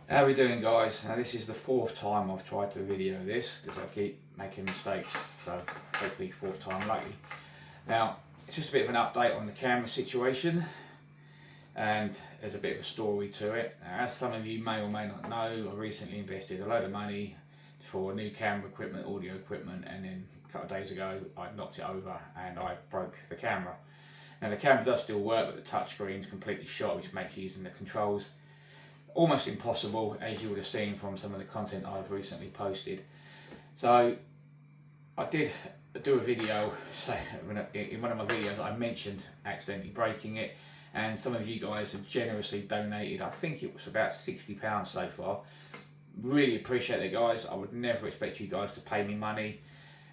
How are we doing, guys? Now this is the fourth time I've tried to video this because I keep making mistakes, so hopefully fourth time lucky. Now it's just a bit of an update on the camera situation, and there's a bit of a story to it. Now, as some of you may or may not know, I recently invested a load of money for new camera equipment, audio equipment, and then a couple of days ago I knocked it over and I broke the camera. Now the camera does still work, but the touchscreen's completely shot, which makes using the controls almost impossible, as you would have seen from some of the content I've recently posted. So I did do a video, in one of my videos I mentioned accidentally breaking it, and some of you guys have generously donated, I think it was about £60 so far. Really appreciate it, guys. I would never expect you guys to pay me money.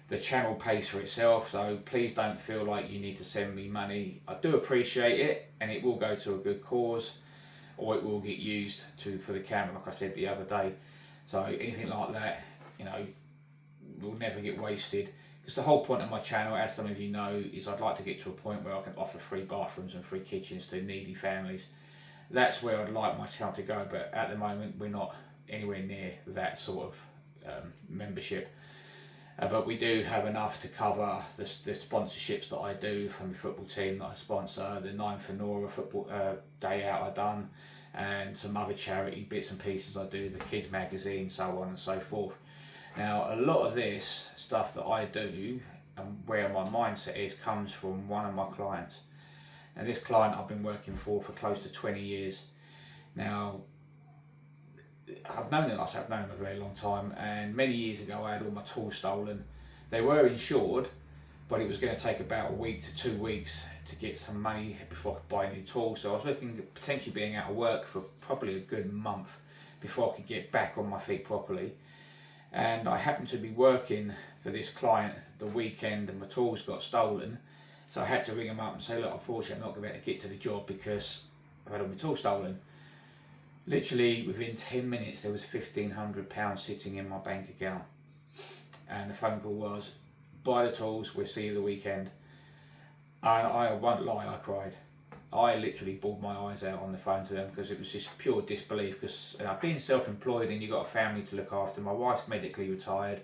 The channel pays for itself, so please don't feel like you need to send me money. I do appreciate it, and it will go to a good cause, or it will get used for the camera, like I said the other day. So anything like that, will never get wasted. Because the whole point of my channel, as some of you know, is I'd like to get to a point where I can offer free bathrooms and free kitchens to needy families. That's where I'd like my channel to go, but at the moment we're not anywhere near that sort of membership. But we do have enough to cover the sponsorships that I do from the football team that I sponsor, the 9 for Nora football day out I done, and some other charity bits and pieces I do, the kids magazine, so on and so forth. Now a lot of this stuff that I do and where my mindset is comes from one of my clients. And this client I've been working for close to 20 years. Now I've known him a very long time, and many years ago I had all my tools stolen. They were insured, but it was going to take about a week to 2 weeks to get some money before I could buy new tools. So I was looking at potentially being out of work for probably a good month before I could get back on my feet properly. And I happened to be working for this client the weekend and my tools got stolen. So I had to ring him up and say, look, unfortunately I'm not going to be able to get to the job because I've had all my tools stolen. Literally within 10 minutes there was £1,500 sitting in my bank account, and the phone call was, buy the tools, we'll see you the weekend. And I won't lie, I cried. I literally bawled my eyes out on the phone to them because it was just pure disbelief. Because being self-employed and you've got a family to look after, my wife's medically retired,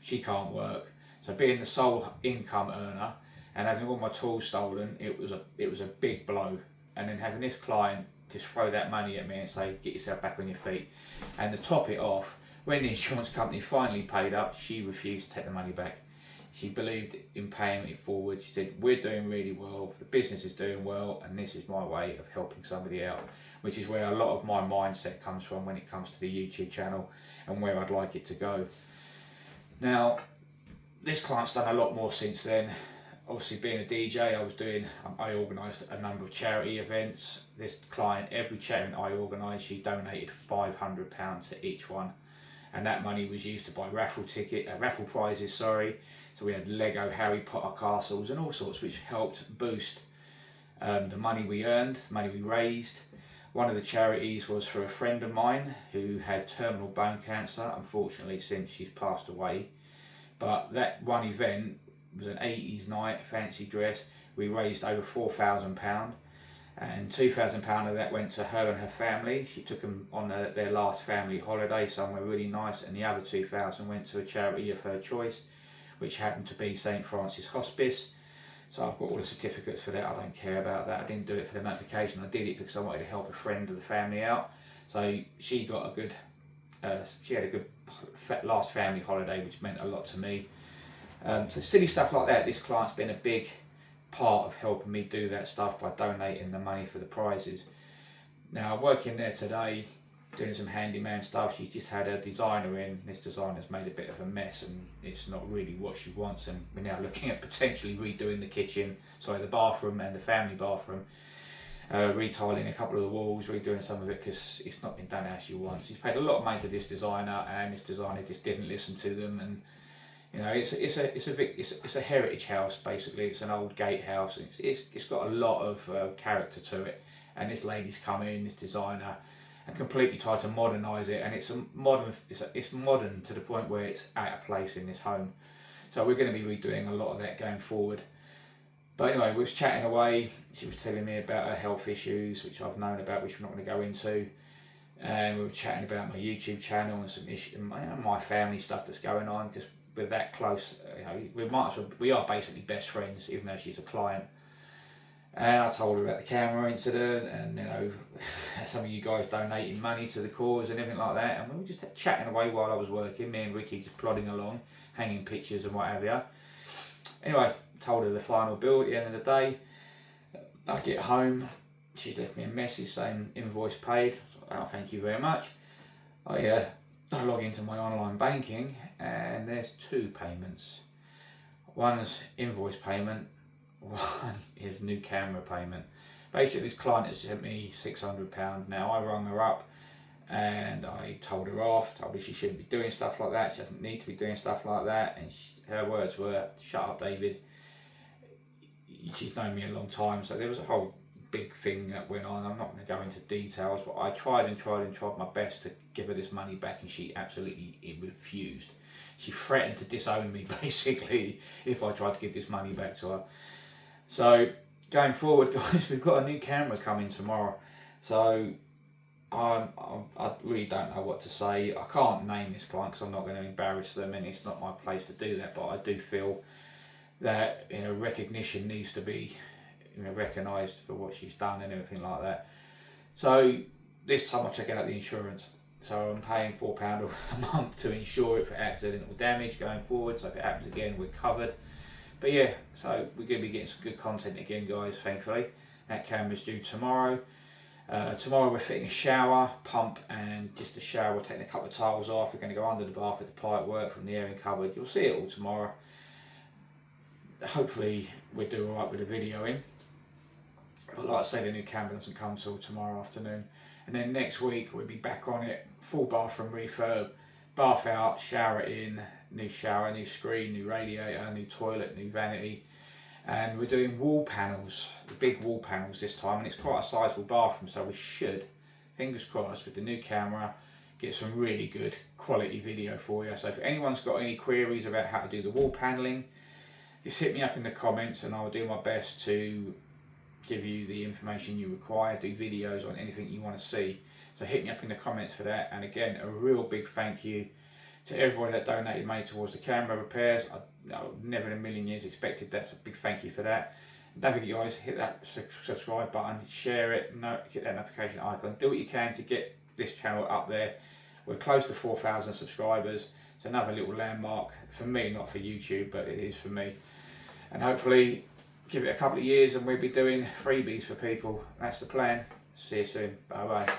she can't work, so being the sole income earner and having all my tools stolen, it was a big blow. And then having this client just throw that money at me and say, get yourself back on your feet. And to top it off, when the insurance company finally paid up, she refused to take the money back. She believed in paying it forward. She said, we're doing really well, the business is doing well, and this is my way of helping somebody out, which is where a lot of my mindset comes from when it comes to the YouTube channel and where I'd like it to go. Now, this client's done a lot more since then. Obviously being a DJ, I organised a number of charity events. This client, every charity I organised, she donated £500 to each one, and that money was used to buy raffle prizes. So we had Lego Harry Potter castles and all sorts, which helped boost the money we earned, the money we raised. One of the charities was for a friend of mine who had terminal bone cancer. Unfortunately, since she's passed away, but that one event was an 80s night, fancy dress. We raised over £4,000, and £2,000 of that went to her and her family. She took them on their last family holiday somewhere really nice, and the other £2,000 went to a charity of her choice, which happened to be St Francis Hospice. So I've got all the certificates for that. I don't care about that. I didn't do it for the notification. I did it because I wanted to help a friend of the family out. So she got a good, she had a good last family holiday, which meant a lot to me. So silly stuff like that. This client's been a big part of helping me do that stuff by donating the money for the prizes. Now, working there today, doing some handyman stuff. She's just had a designer in. This designer's made a bit of a mess, and it's not really what she wants. And we're now looking at potentially redoing the bathroom and the family bathroom, retiling a couple of the walls, redoing some of it because it's not been done as she wants. She's paid a lot of money to this designer, and this designer just didn't listen to them. And it's a heritage house basically. It's an old gatehouse. It's got a lot of character to it. And this lady's come in, this designer, and completely tried to modernise it. And it's modern to the point where it's out of place in this home. So we're going to be redoing a lot of that going forward. But anyway, we was chatting away. She was telling me about her health issues, which I've known about, which we're not going to go into. and we were chatting about my YouTube channel and some issues, my family stuff that's going on, because we're that close. We are basically best friends, even though she's a client. And I told her about the camera incident, and some of you guys donating money to the cause and everything like that. And we were just chatting away while I was working, me and Ricky just plodding along, hanging pictures and what have you. Anyway, told her the final bill at the end of the day. I get home, she's left me a message saying invoice paid. Oh, thank you very much. I log into my online banking, and there's two payments. One's invoice payment, one is new camera payment. Basically, this client has sent me £600. Now, I rung her up and I told her off, told her she shouldn't be doing stuff like that, she doesn't need to be doing stuff like that, and her words were, shut up, David. She's known me a long time, so there was a whole big thing that went on. I'm not going to go into details, but I tried my best to give her this money back, and she absolutely refused. She threatened to disown me basically if I tried to give this money back to her. So going forward, guys, we've got a new camera coming tomorrow, so I really don't know what to say. I can't name this client because I'm not going to embarrass them, and it's not my place to do that, but I do feel that recognition needs to be recognised for what she's done and everything like that. So this time I check out the insurance. So I'm paying £4 a month to insure it for accidental damage going forward. So if it happens again, we're covered. But yeah, so we're going to be getting some good content again, guys, thankfully. That camera's due tomorrow. Tomorrow we're fitting a shower, pump, and just a shower. We're taking a couple of tiles off. We're going to go under the bath with the pipe work from the airing cupboard. You'll see it all tomorrow. Hopefully we'll do alright with the videoing. But like I say, the new camera doesn't come till tomorrow afternoon. And then next week we'll be back on it. Full bathroom refurb. Bath out, shower in, new shower, new screen, new radiator, new toilet, new vanity. And we're doing wall panels, the big wall panels this time. And it's quite a sizable bathroom, so we should, fingers crossed, with the new camera, get some really good quality video for you. So if anyone's got any queries about how to do the wall paneling, just hit me up in the comments and I'll do my best to give you the information you require, do videos on anything you want to see. So hit me up in the comments for that. And again, a real big thank you to everybody that donated money towards the camera repairs. I never in a million years expected that, so a big thank you for that. Don't forget, guys, hit that subscribe button, share it, hit that notification icon, do what you can to get this channel up there. We're close to 4,000 subscribers. It's another little landmark for me, not for YouTube, but it is for me. And hopefully give it a couple of years and we'll be doing freebies for people. That's the plan. See you soon. Bye bye.